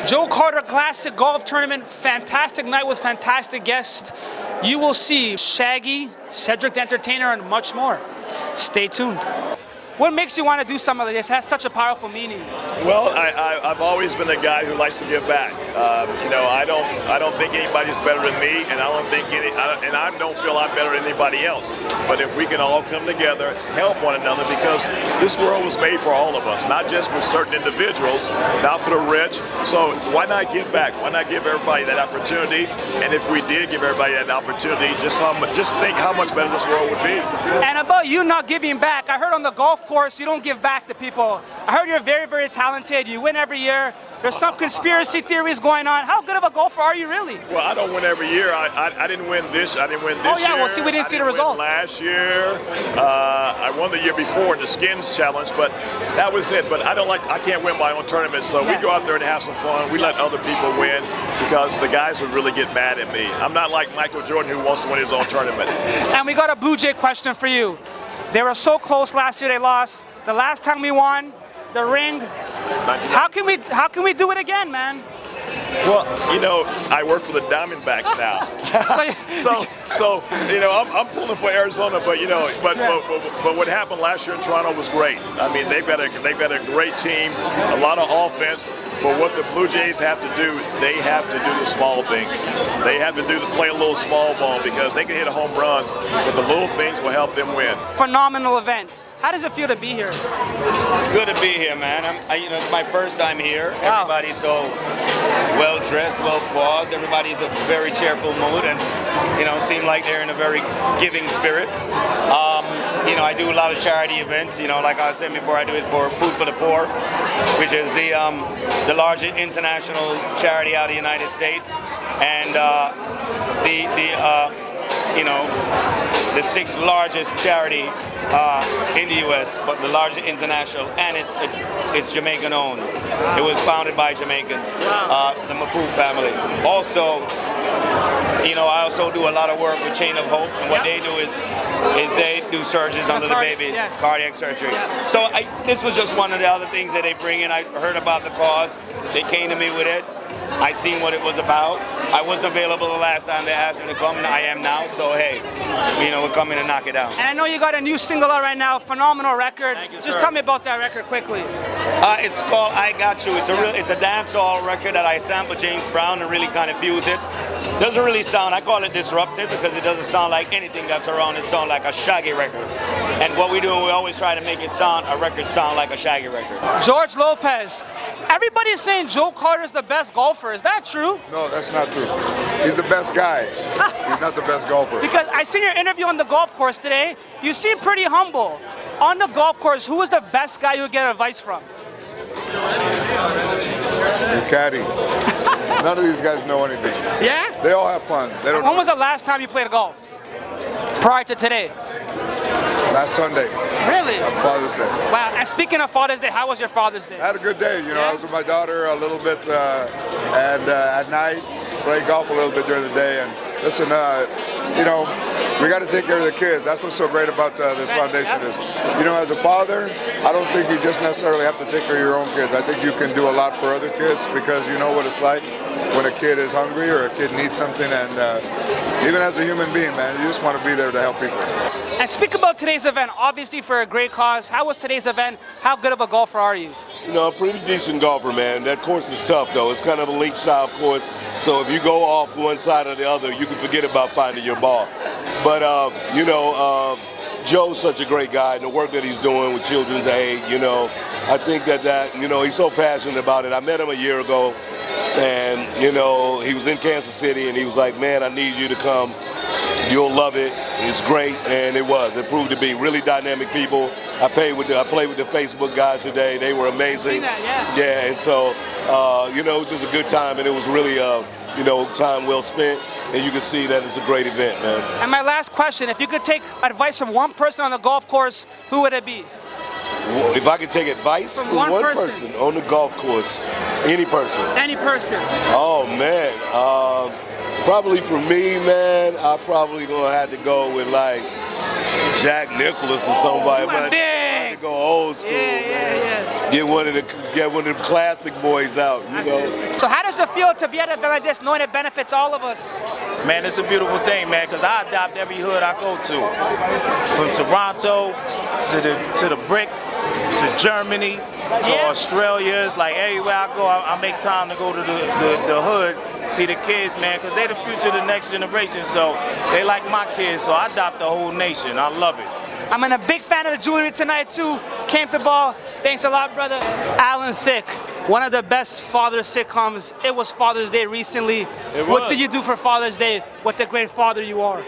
Joe Carter Classic Golf Tournament, fantastic night with fantastic guests. You will see Shaggy, Cedric the Entertainer, and much more. Stay tuned. What makes you want to do something like this? It has such a powerful meaning. Well, I've always been a guy who likes to give back. You know, I don't think anybody's better than me, and I don't feel I'm better than anybody else. But if we can all come together, help one another, because this world was made for all of us, not just for certain individuals, not for the rich. So why not give back? Why not give everybody that opportunity? And if we did give everybody that opportunity, just think how much better this world would be. And about you not giving back, I heard on the golf course you don't give back to people. I heard you're very, very talented. You win every year. There's some conspiracy theories going on. How good of a golfer are you really? Well, I don't win every year. I didn't win this. I didn't win this year. Oh yeah, well see, we didn't see the results. Last year, I won the year before in the Skins Challenge, but that was it. But I can't win my own tournament, so we go out there and have some fun. We let other people win, because the guys would really get mad at me. I'm not like Michael Jordan, who wants to win his own tournament. And we got a Blue Jay question for you. They were so close last year, they lost. The last time we won, the ring. How can we do it again, man? Well, you know, I work for the Diamondbacks now. so you know, I'm pulling for Arizona, but you know, but what happened last year in Toronto was great. I mean, they've got a great team, a lot of offense. But what the Blue Jays have to do, they have to do the small things. They have to play a little small ball, because they can hit home runs, but the little things will help them win. Phenomenal event. How does it feel to be here? It's good to be here, man. You know, it's my first time here. Wow. Everybody's so well dressed, well poised. Everybody's in a very cheerful mood, and you know, seem like they're in a very giving spirit. You know, I do a lot of charity events. You know, like I was saying before, I do it for Food for the Poor, which is the largest international charity out of the United States, and you know, the 6th largest charity in the U.S., but the largest international, and it's Jamaican owned. It was founded by Jamaicans, the Mapu family. Also, you know, I also do a lot of work with Chain of Hope, and what they do is they do surgeries under the babies, cardiac surgery. So this was just one of the other things that they bring in. I heard about the cause. They came to me with it. I seen what it was about. I wasn't available the last time they asked me to come, and I am now. So hey, you know, we're coming to knock it out. And I know you got a new single out right now, phenomenal record. Thank you, Just sir. tell me about that record quickly. It's called I Got You. It's a dancehall record that I sampled James Brown and really kind of fuse it. Doesn't really sound, I call it disruptive, because it doesn't sound like anything that's around. It sounds like a Shaggy record. And what we do, we always try to make a record sound like a Shaggy record. George Lopez. Everybody's saying Joe Carter's the best golfer. Is that true? No, that's not true. He's the best guy. He's not the best golfer. Because I seen your interview on the golf course today. You seem pretty humble. On the golf course, who was the best guy you would get advice from? Your caddy. None of these guys know anything. Yeah? They all have fun. They don't When know. was the last time you played golf? Prior to today? Last Sunday, Really? Father's Day. Wow. And speaking of Father's Day, how was your Father's Day? I had a good day. You know, Yeah? I was with my daughter a little bit, and at night, played golf a little bit during the day. And listen, you know, we got to take care of the kids. That's what's so great about this foundation is, you know, as a father, I don't think you just necessarily have to take care of your own kids. I think you can do a lot for other kids, because you know what it's like when a kid is hungry or a kid needs something. And even as a human being, man, you just want to be there to help people. And speak about today's event, obviously for a great cause. How was today's event? How good of a golfer are you? You know, I'm a pretty decent golfer, man. That course is tough, though. It's kind of a link style course, so if you go off one side or the other, you can forget about finding your ball. But, you know, Joe's such a great guy, and the work that he's doing with Children's Aid, you know, I think that, you know, he's so passionate about it. I met him a year ago, and, you know, he was in Kansas City, and he was like, man, I need you to come. You'll love it. It's great, and it was. It proved to be really dynamic people. I played with the Facebook guys today. They were amazing. Yeah, and so, you know, it was just a good time, and it was really, you know, time well spent. And you can see that it's a great event, man. And my last question, if you could take advice from one person on the golf course, who would it be? If I could take advice from one person on the golf course, any person. Any person. Oh, man. Probably for me, man, I'm probably going to have to go with, like, Jack Nicklaus or somebody. You went big. I had to go old school. Yeah. get one of the classic boys out, you know. So how does it feel to be at an event like this, knowing it benefits all of us? Man, it's a beautiful thing, man, because I adopt every hood I go to. From Toronto to the BRICS, to Germany, to Australia. It's like everywhere I go, I make time to go to the hood, see the kids, man, because they the future of the next generation. So they like my kids, so I adopt the whole nation. I love it. I'm a big fan of the jewelry tonight too. Came to ball. Thanks a lot, brother. Alan Thicke, one of the best father sitcoms. It was Father's Day recently. What did you do for Father's Day? What the great father you are.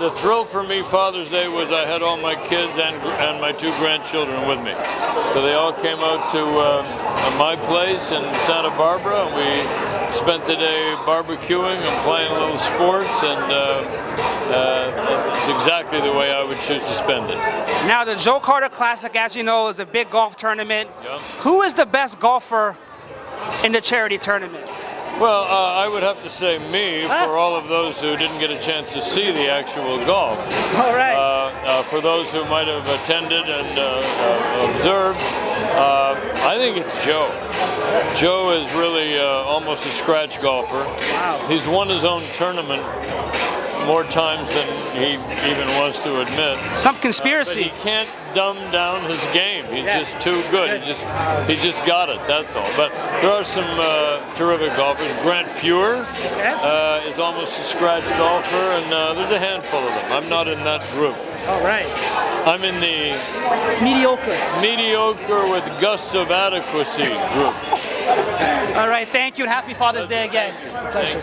The thrill for me Father's Day was I had all my kids and my 2 grandchildren with me. So they all came out to my place in Santa Barbara, and we spent the day barbecuing and playing little sports, and it's exactly the way I would choose to spend it. Now the Joe Carter Classic, as you know, is a big golf tournament. Yeah. Who is the best golfer in the charity tournament? Well, I would have to say me, for all of those who didn't get a chance to see the actual golf. All right. For those who might have attended and observed, I think it's Joe. Joe is really almost a scratch golfer. Wow. He's won his own tournament more times than he even wants to admit. Some conspiracy. But he can't dumb down his game. He's just too good. He just got it. That's all. But there are some terrific golfers. Grant Fuhr is almost a scratch golfer, and there's a handful of them. I'm not in that group. All right. I'm in the mediocre with gusts of adequacy group. All right. Thank you, and happy Father's Day again. It's a pleasure.